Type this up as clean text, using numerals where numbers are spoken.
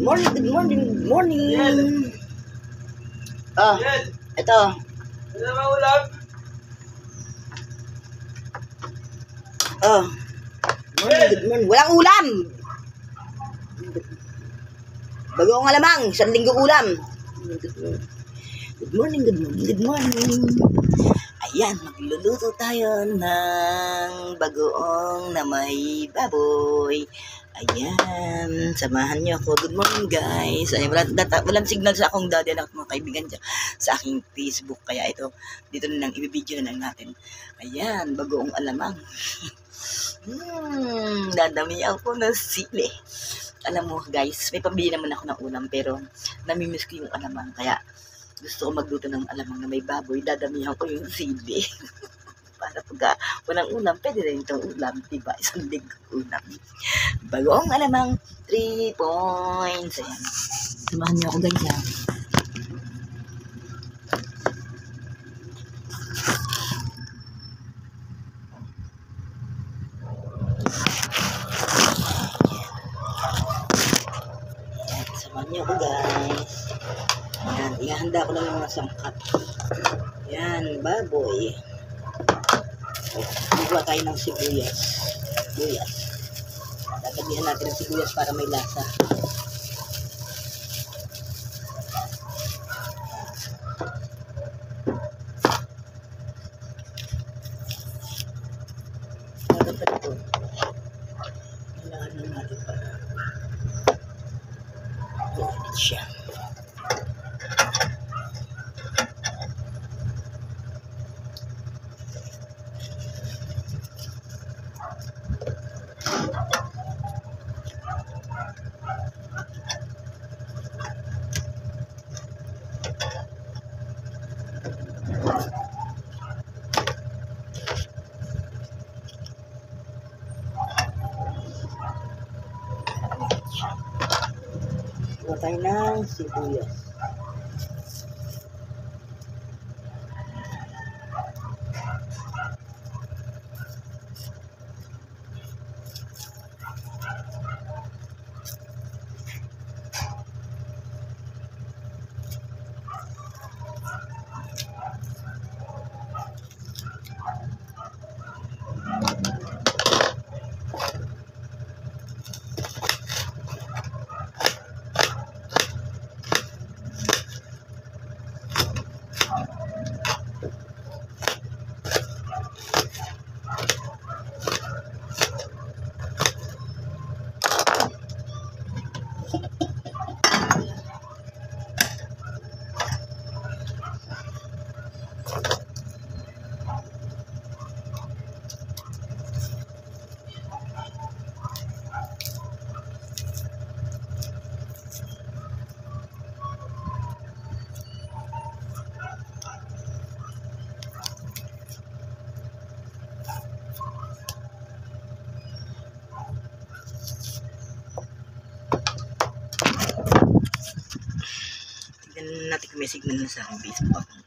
morning, good morning, good morning. Oh, ito. Ano ba ulam? Oh, good morning. Walang ulam. Bagong alamang, isang linggo ulam. Good morning, good morning, good morning. Ayan, magluluto tayo ng bagoong na may baboy. Ayan, samahan niyo ako. Good morning, guys. Ayan, walang signal sa akong daddy at mga kaibigan dyan sa aking Facebook. Kaya ito, dito na lang, ibibideo na lang natin. Ayan, bagoong alamang. Dadami ako ng sili. Alam mo, guys, may pambili naman ako ng ulam, pero namimiss ko yung alamang. Kaya, gusto ko magluto ng alamang na may baboy, dadamihan ko yung sili. Para pagka walang ulam, pwede rin itong ulam, diba? Isang linggo ulam. Bagong alamang, 3 points. Ayan. Samahan niyo ako, guys, ha. Ayan, samahan niyo ako, guys. Ayan, ihahanda ko lang yung mga sangkap. Ayan, baboy. Buwa tayo ng sibuyas. Tatabihan natin ng sibuyas para may lasa. Dapat ito. Kailangan lang natin para ganit siya. Buwa tayo ng sibuyas. Tignan natin kung may signal na sa aking Facebook account.